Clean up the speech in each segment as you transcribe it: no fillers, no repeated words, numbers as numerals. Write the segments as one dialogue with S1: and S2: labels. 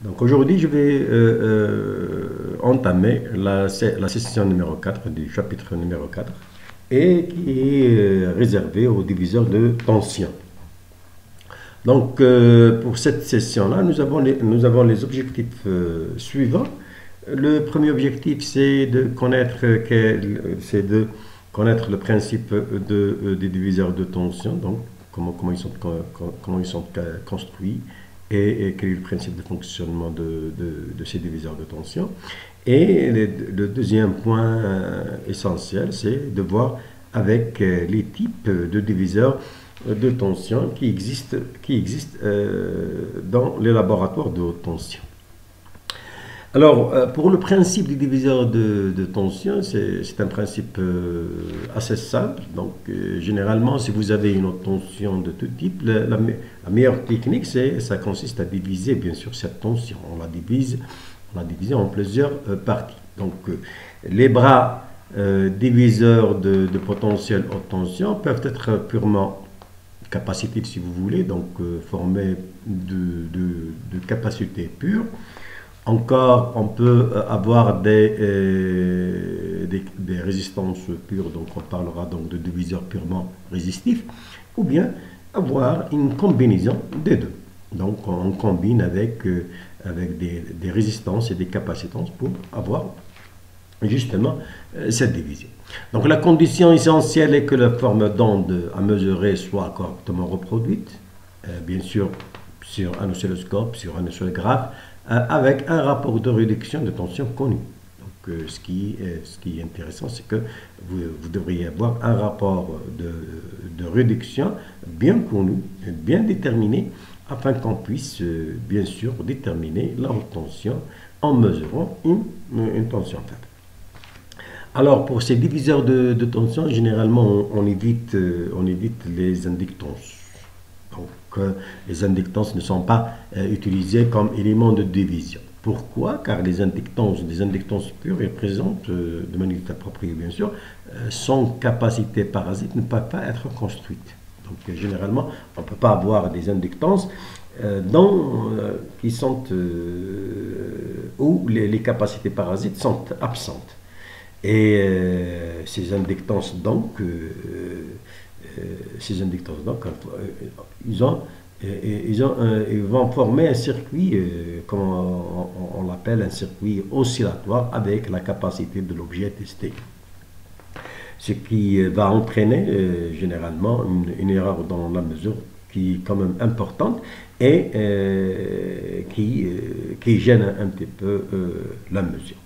S1: Donc aujourd'hui, je vais entamer la session numéro 4 du chapitre numéro 4 et qui est réservée aux diviseurs de tension. Donc pour cette session-là, nous avons les objectifs suivants. Le premier objectif, c'est de connaître le principe des diviseurs de tension, donc comment ils sont construits et quel est le principe de fonctionnement de ces diviseurs de tension. Et le deuxième point essentiel, c'est de voir avec les types de diviseurs de tension qui existent dans les laboratoires de haute tension. Alors, pour le principe du diviseur de tension, c'est un principe assez simple. Donc, généralement, si vous avez une haute tension de tout type, la meilleure technique, ça consiste à diviser, bien sûr, cette tension. On la divise en plusieurs parties. Donc, les bras diviseurs de potentiel haute tension peuvent être purement capacitifs, si vous voulez, donc formés de capacités pures. Encore, on peut avoir des résistances pures, donc on parlera donc de diviseurs purement résistifs, ou bien avoir une combinaison des deux. Donc on combine avec des résistances et des capacitances pour avoir justement cette division. Donc la condition essentielle est que la forme d'onde à mesurer soit correctement reproduite, bien sûr sur un oscilloscope, sur un oscillographe, avec un rapport de réduction de tension connu. Donc, ce qui est intéressant, c'est que vous devriez avoir un rapport de réduction bien connu, bien déterminé, afin qu'on puisse, bien sûr, déterminer la haute tension en mesurant une tension faible. Alors, pour ces diviseurs de tension, généralement, on évite les inductances. Donc, les inductances ne sont pas utilisées comme élément de division. Pourquoi? Car des inductances pures et présentes, de manière appropriée bien sûr, sans capacité parasite ne peuvent pas être construites. Donc, généralement, on ne peut pas avoir des inductances qui sont où les capacités parasites sont absentes. Et ces inductances donc, ils vont former un circuit, comme on l'appelle, un circuit oscillatoire avec la capacité de l'objet testé. Ce qui va entraîner généralement une erreur dans la mesure qui est quand même importante et qui gêne un petit peu la mesure.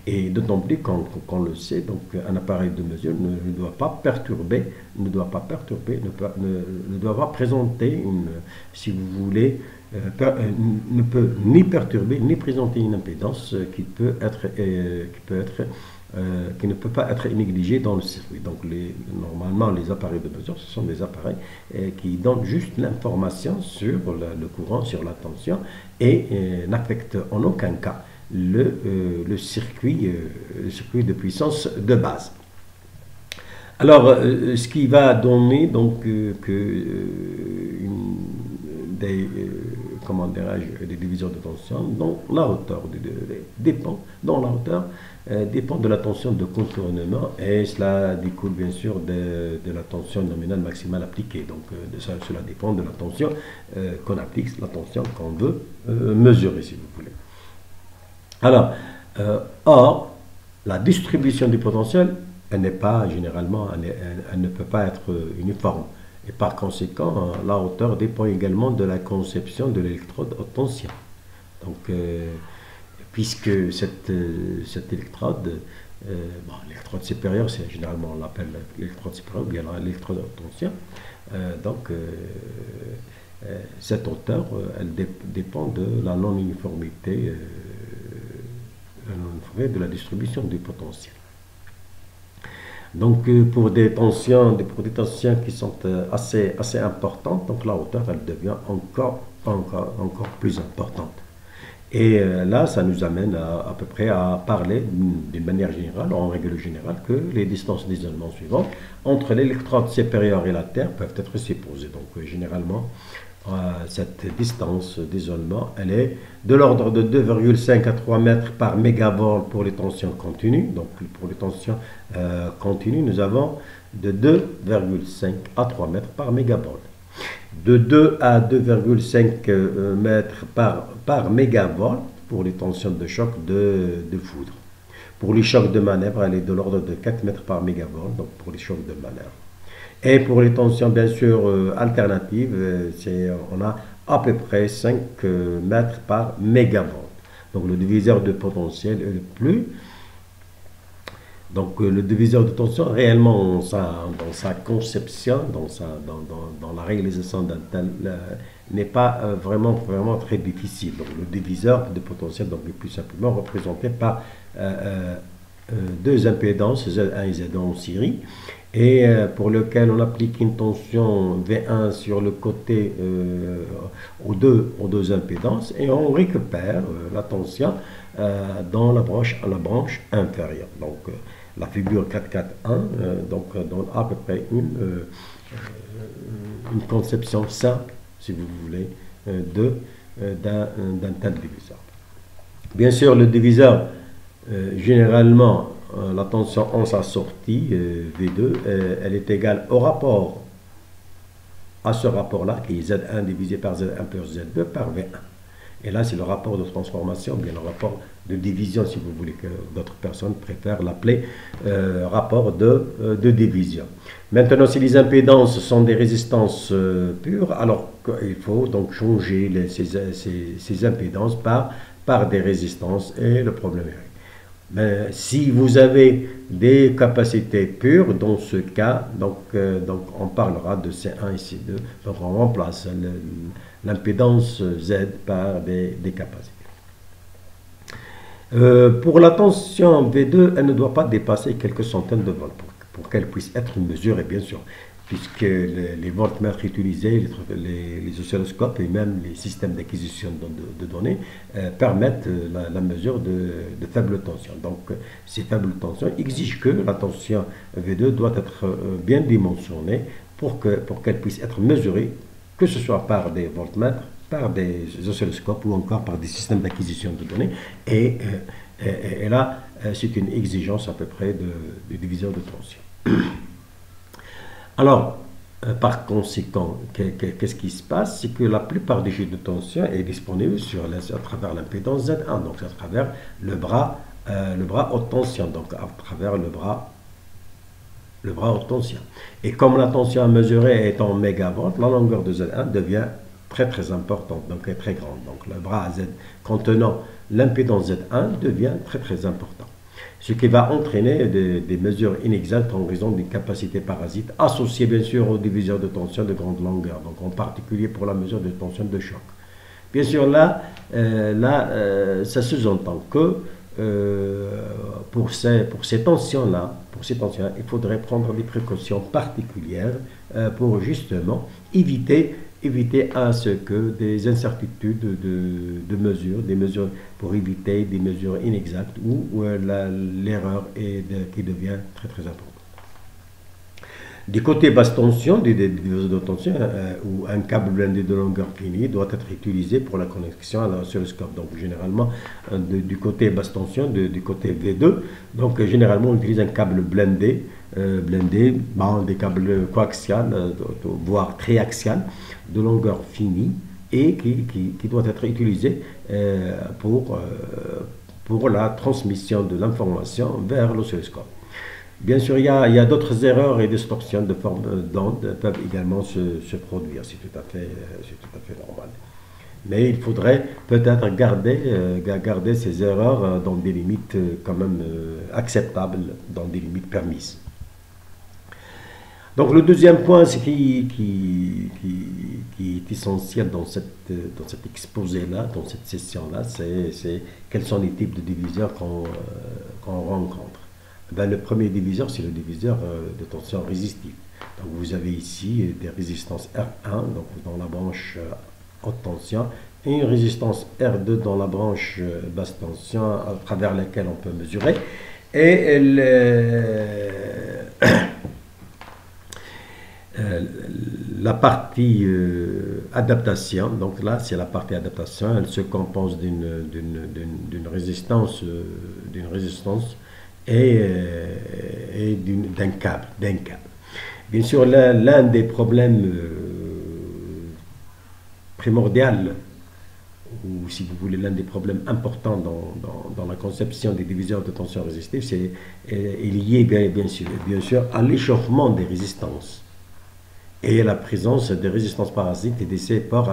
S1: Et d'autant plus qu'on le sait, donc un appareil de mesure ne doit pas présenter si vous voulez, ne peut ni perturber ni présenter une impédance qui ne peut pas être négligée dans le circuit. Donc normalement les appareils de mesure, ce sont des appareils qui donnent juste l'information sur le courant, sur la tension et n'affectent en aucun cas le circuit de puissance de base. Alors, ce qui va donner donc des diviseurs de tension dont la hauteur dépend de la tension de contournement et cela découle bien sûr de la tension nominale maximale appliquée. Donc cela dépend de la tension qu'on applique, la tension qu'on veut mesurer si vous voulez. Alors, or, la distribution du potentiel, elle n'est pas généralement, elle ne peut pas être uniforme. Et par conséquent, la hauteur dépend également de la conception de l'électrode haute tension. Donc, puisque cette électrode, l'électrode supérieure, c'est généralement on l'appelle l'électrode supérieure, ou bien l'électrode haute tension. Cette hauteur, elle dépend de la non-uniformité de la distribution du potentiel. Donc pour des tensions qui sont assez importantes, donc la hauteur elle devient encore plus importante. Et là, ça nous amène à peu près à parler d'une manière générale, en règle générale, que les distances d'isolement suivantes entre l'électrode supérieure et la Terre peuvent être supposées. Donc généralement, cette distance d'isolement, elle est de l'ordre de 2,5 à 3 mètres par mégavolt pour les tensions continues. Donc pour les tensions continues, nous avons de 2,5 à 3 mètres par mégavolt. De 2 à 2,5 mètres par mégavolt pour les tensions de choc de foudre. Pour les chocs de manœuvre, elle est de l'ordre de 4 mètres par mégavolt, donc pour les chocs de manœuvre. Et pour les tensions, bien sûr, alternatives, on a à peu près 5 mètres par mégavolt. Donc le diviseur de potentiel est le plus. Donc le diviseur de tension, réellement, dans sa conception, dans la réalisation d'un tel, n'est pas vraiment très difficile. Donc le diviseur de potentiel donc, est plus simplement représenté par deux impédances, Z1 et Z2 en série, et pour lequel on applique une tension V1 sur le côté aux deux impédances, et on récupère la tension dans la branche inférieure. Donc la figure 441 donc donne à peu près une conception simple, si vous voulez, d'un tel diviseur. Bien sûr, le diviseur, généralement, la tension en sa sortie, V2, elle est égale au rapport, à ce rapport-là, qui est Z1 divisé par Z1 plus Z2 par V1. Et là, c'est le rapport de transformation, bien le rapport de division, si vous voulez, que d'autres personnes préfèrent l'appeler rapport de division. Maintenant, si les impédances sont des résistances pures, alors il faut donc changer ces impédances par des résistances, et le problème est réglé. Mais si vous avez des capacités pures, dans ce cas, donc on parlera de C1 et C2, donc on remplace l'impédance Z par des capacités. Pour la tension V2, elle ne doit pas dépasser quelques centaines de volts pour qu'elle puisse être mesurée, bien sûr, puisque les voltmètres utilisés, les oscilloscopes et même les systèmes d'acquisition de données permettent la mesure de faibles tensions. Donc, ces faibles tensions exigent que la tension V2 doit être bien dimensionnée pour qu'elle puisse être mesurée, que ce soit par des voltmètres, par des oscilloscopes ou encore par des systèmes d'acquisition de données. Et là, c'est une exigence à peu près de diviseur de tension. Alors, par conséquent, qu'est-ce qui se passe? C'est que la plupart des jeux de tension est disponible à travers l'impédance Z1, donc à travers le bras haute tension, donc à travers le bras haute tension. Et comme la tension à mesurer est en mégavolt, la longueur de Z1 devient très importante, donc est très grande. Donc le bras Z contenant l'impédance Z1 devient très important. Ce qui va entraîner des mesures inexactes en raison des capacités parasites associées bien sûr au diviseur de tension de grande longueur, donc en particulier pour la mesure de tension de choc. Bien sûr, là ça se entend que pour ces tensions-là, il faudrait prendre des précautions particulières pour justement éviter à ce que des incertitudes de mesures, pour éviter des mesures inexactes où l'erreur qui devient très importante. Du côté basse tension, des diviseurs de tension, où un câble blindé de longueur finie doit être utilisé pour la connexion à l'oscilloscope. Donc généralement, du côté basse tension, du côté V2, donc généralement on utilise un câble blindé, des câbles coaxiales, voire triaxiales, de longueur finie, et qui doit être utilisé pour la transmission de l'information vers l'oscilloscope. Bien sûr, il y a d'autres erreurs et distorsions de forme d'onde peuvent également se produire, c'est tout à fait normal. Mais il faudrait peut-être garder ces erreurs dans des limites quand même acceptables, dans des limites permises. Donc le deuxième point, ce qui est essentiel dans cet exposé-là, dans cette session-là, c'est quels sont les types de diviseurs qu'on rencontre. Ben, le premier diviseur, c'est le diviseur de tension résistive. Donc vous avez ici des résistances R1 donc dans la branche haute tension et une résistance R2 dans la branche basse tension à travers laquelle on peut mesurer. Et la partie adaptation, donc là c'est la partie adaptation, elle se compose d'une résistance, et d'un câble, Bien sûr, l'un des problèmes primordiaux, ou si vous voulez l'un des problèmes importants dans la conception des diviseurs de tension résistive, est lié bien sûr à l'échauffement des résistances et à la présence des résistances parasites et des supports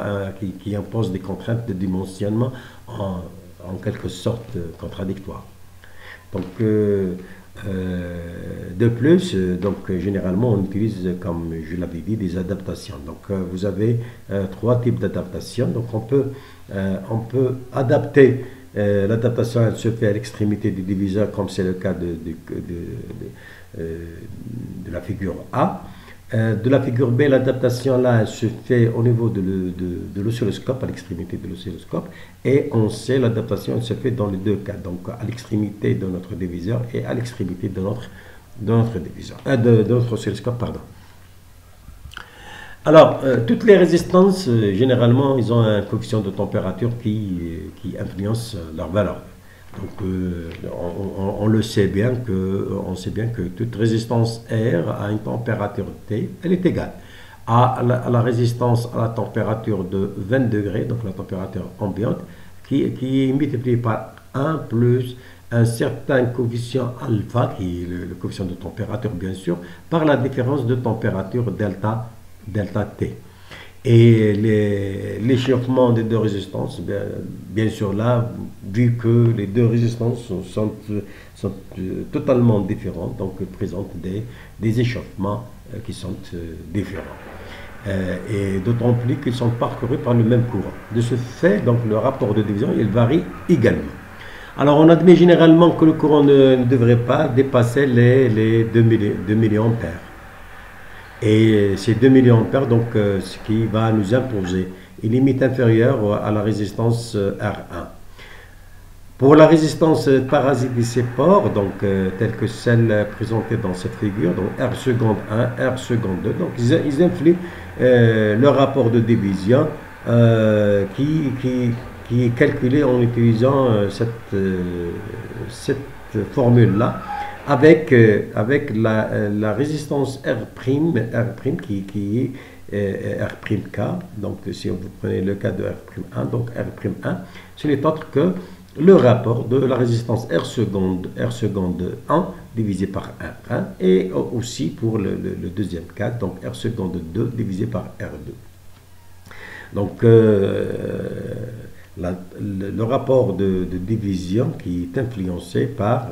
S1: qui imposent des contraintes de dimensionnement en quelque sorte contradictoires. Donc, de plus, généralement, on utilise, comme je l'avais dit, des adaptations. Donc, vous avez trois types d'adaptations. Donc, on peut adapter. L'adaptation, elle se fait à l'extrémité du diviseur, comme c'est le cas de la figure A. De la figure B, l'adaptation là, elle se fait au niveau de l'oscilloscope, à l'extrémité de l'oscilloscope, et on sait l'adaptation, elle se fait dans les deux cas, donc à l'extrémité de notre diviseur et à l'extrémité de notre oscilloscope, pardon. Alors, toutes les résistances, généralement, ils ont un coefficient de température qui influence leur valeur. Donc, on le sait bien que toute résistance R à une température T, elle est égale à la résistance à la température de 20 degrés, donc la température ambiante, qui est multipliée par 1 plus un certain coefficient alpha, qui est le coefficient de température bien sûr, par la différence de température delta T. Et l'échauffement des deux résistances, bien sûr là, vu que les deux résistances sont totalement différentes, donc présentent des échauffements qui sont différents. Et d'autant plus qu'ils sont parcourus par le même courant. De ce fait, donc le rapport de division, il varie également. Alors on admet généralement que le courant ne devrait pas dépasser les 2 milliampères. Et ces 2 milliampères, donc, ce qui va nous imposer une limite inférieure à la résistance R1. Pour la résistance parasite des supports, donc, telle que celle présentée dans cette figure, donc R seconde 1, R seconde 2, donc ils influent le rapport de division qui est calculé en utilisant cette formule-là, avec la résistance R', qui est R'K. Donc, si vous prenez le cas de R'1, donc R'1, ce n'est autre que le rapport de la résistance R seconde 1 divisé par R1, et aussi pour le deuxième cas, donc R seconde 2 divisé par R2. Donc, le rapport de division qui est influencé par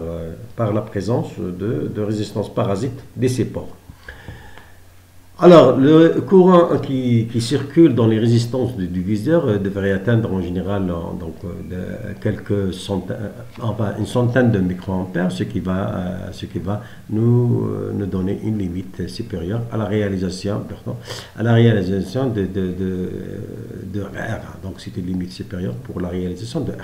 S1: la présence de résistance parasite des supports. Alors, le courant qui circule dans les résistances du diviseur devrait atteindre en général quelques centaines, une centaine de microampères, ce qui va nous donner une limite supérieure à la réalisation, de R1. Donc, c'est une limite supérieure pour la réalisation de R1.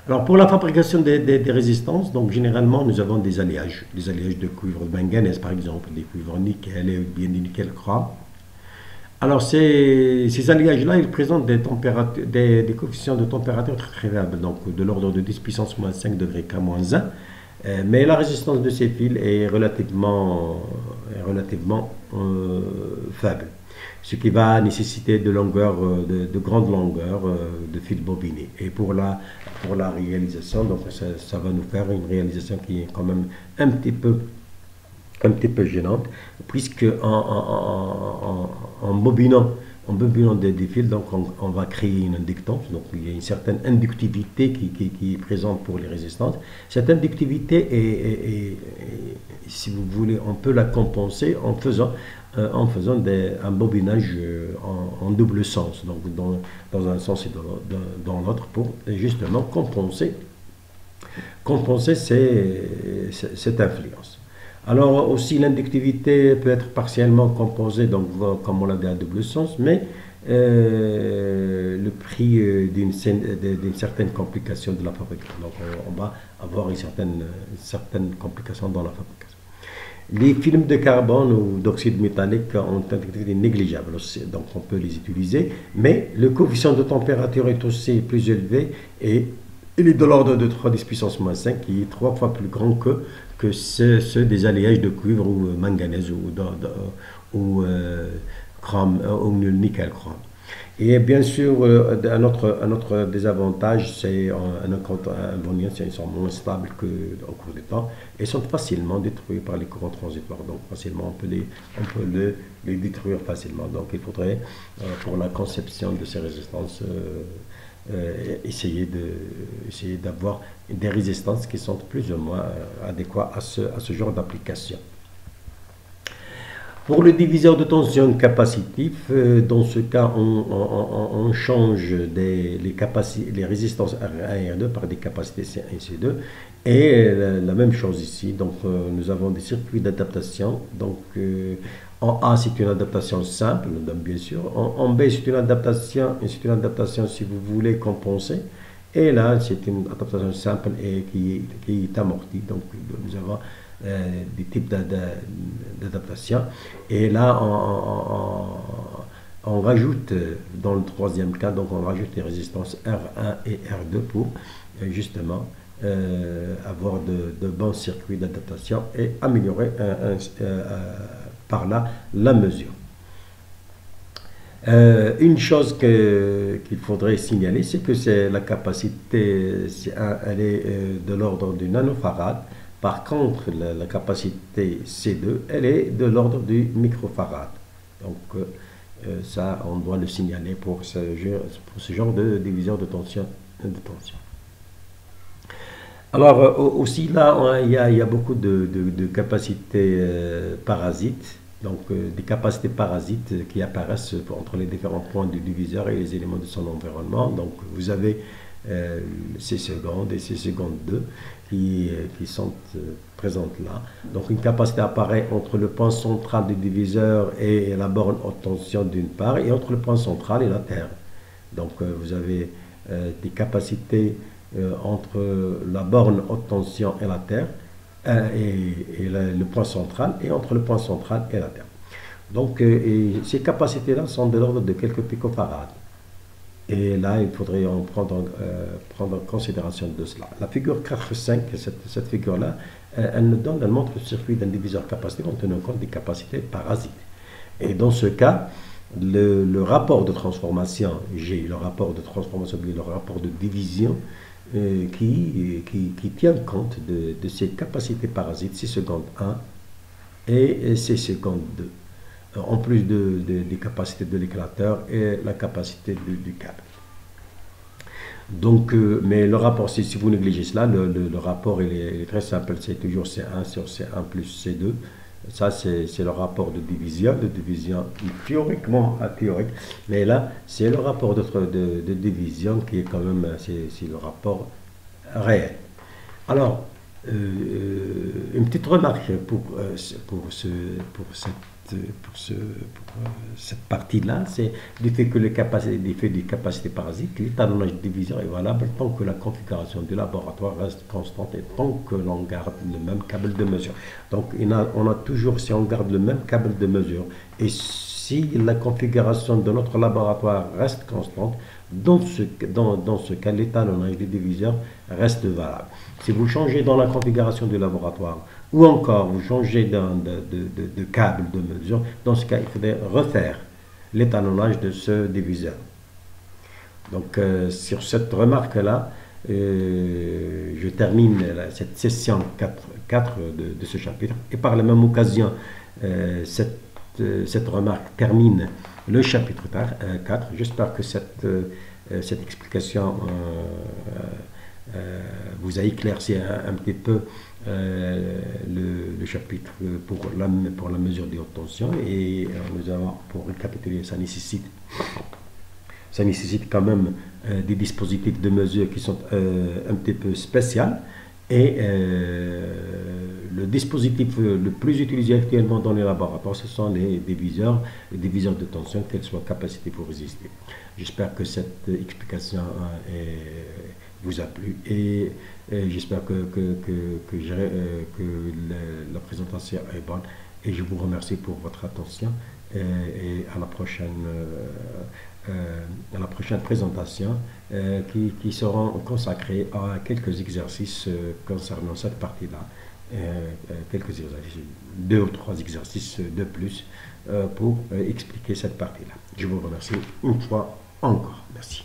S1: Alors, pour la fabrication des résistances, donc généralement, nous avons des alliages de cuivre de manganèse, par exemple, des cuivres nickel et bien du nickel chrome. Alors, ces alliages-là, ils présentent des coefficients de température très faibles, donc de l'ordre de 10 puissance moins 5 degrés K moins 1. Mais la résistance de ces fils est relativement faible, ce qui va nécessiter de grandes longueurs de fils bobinés. Et pour la réalisation, donc ça va nous faire une réalisation qui est quand même un petit peu gênante, puisque en bobinant des fils, donc on va créer une inductance. Donc il y a une certaine inductivité qui est présente pour les résistances. Cette inductivité si vous voulez, on peut la compenser en faisant un bobinage en double sens, donc dans un sens et dans l'autre, pour justement compenser cette influence. Alors aussi, l'inductivité peut être partiellement composée, donc comme on l'a dit, à double sens, mais le prix d'une certaine complication de la fabrication. Donc on va avoir une certaine complication dans la fabrication. Les films de carbone ou d'oxyde métallique ont une activité négligeable, donc on peut les utiliser, mais le coefficient de température est aussi plus élevé et il est de l'ordre de 3 10 puissance moins 5, qui est 3 fois plus grand que ceux des alliages de cuivre ou manganèse ou chrome, ou nickel chrome. Et bien sûr, un autre désavantage, c'est un bonien, ils sont moins stables qu'au cours du temps et sont facilement détruits par les courants transitoires. Donc, facilement, on peut les détruire facilement. Donc, il faudrait, pour la conception de ces résistances, essayer d'avoir des résistances qui sont plus ou moins adéquates à ce genre d'application. Pour le diviseur de tension capacitif, dans ce cas, on change les résistances R1 et R2 par des capacités C1 et C2. Et la même chose ici, donc nous avons des circuits d'adaptation. Donc en A, c'est une adaptation simple, bien sûr. En B, c'est une adaptation si vous voulez compenser. Et là, c'est une adaptation simple et qui est amortie. Donc nous avons des types d'adaptation. Et là, on rajoute, dans le troisième cas, donc on rajoute les résistances R1 et R2 pour justement avoir de bons circuits d'adaptation et améliorer par là la mesure. Une chose qu'il faudrait signaler, c'est que la capacité elle est de l'ordre du nanofarad. Par contre, la capacité C2, elle est de l'ordre du microfarad. Donc, ça, on doit le signaler pour ce genre de diviseur de tension. Alors, aussi là, il y a beaucoup de capacités parasites. Donc, des capacités parasites qui apparaissent entre les différents points du diviseur et les éléments de son environnement. Donc, vous avez C secondes et C secondes 2 qui sont présentes là. Donc une capacité apparaît entre le point central du diviseur et la borne haute tension d'une part, et entre le point central et la Terre. Donc vous avez des capacités entre la borne haute tension et la Terre, et le point central, et entre le point central et la Terre. Donc ces capacités-là sont de l'ordre de quelques picofarads. Et là, il faudrait en prendre en considération de cela. La figure 4.5, cette figure-là, elle montre le circuit d'un diviseur capacitif en tenant compte des capacités parasites. Et dans ce cas, le rapport de transformation, j'ai le rapport de transformation, le rapport de division, qui tient compte de ces capacités parasites, C seconde 1 et C seconde 2. En plus des capacités de l'éclateur et la capacité du câble. Donc, mais le rapport, si vous négligez cela, le rapport il est très simple, c'est toujours C1 sur C1 plus C2. Ça, c'est le rapport de division théoriquement théorique, mais là, c'est le rapport de division qui est quand même, c'est le rapport réel. Alors, une petite remarque pour cette partie-là, c'est du fait que des capacités parasites, l'étalonnage de division est valable tant que la configuration du laboratoire reste constante et tant que l'on garde le même câble de mesure. Donc, on a toujours, si on garde le même câble de mesure, et si la configuration de notre laboratoire reste constante, dans ce cas, l'étalonnage du diviseur reste valable. Si vous changez dans la configuration du laboratoire, ou encore vous changez de câble de mesure, dans ce cas, il faudrait refaire l'étalonnage de ce diviseur. Donc, sur cette remarque-là, je termine cette session 4 de ce chapitre. Et par la même occasion, cette remarque termine le chapitre 4. J'espère que cette explication vous a éclairci un petit peu le chapitre pour la mesure de haute tension. Et nous avons, pour récapituler, ça nécessite quand même des dispositifs de mesure qui sont un petit peu spéciaux. Et le dispositif le plus utilisé actuellement dans les laboratoires, ce sont les diviseurs de tension, qu'elles soient capacités pour résister. J'espère que cette explication vous a plu et j'espère que la présentation est bonne et je vous remercie pour votre attention et à la prochaine présentation qui seront consacrées à quelques exercices concernant cette partie-là. Quelques exercices, 2 ou 3 exercices de plus pour expliquer cette partie-là. Je vous remercie une fois encore. Merci.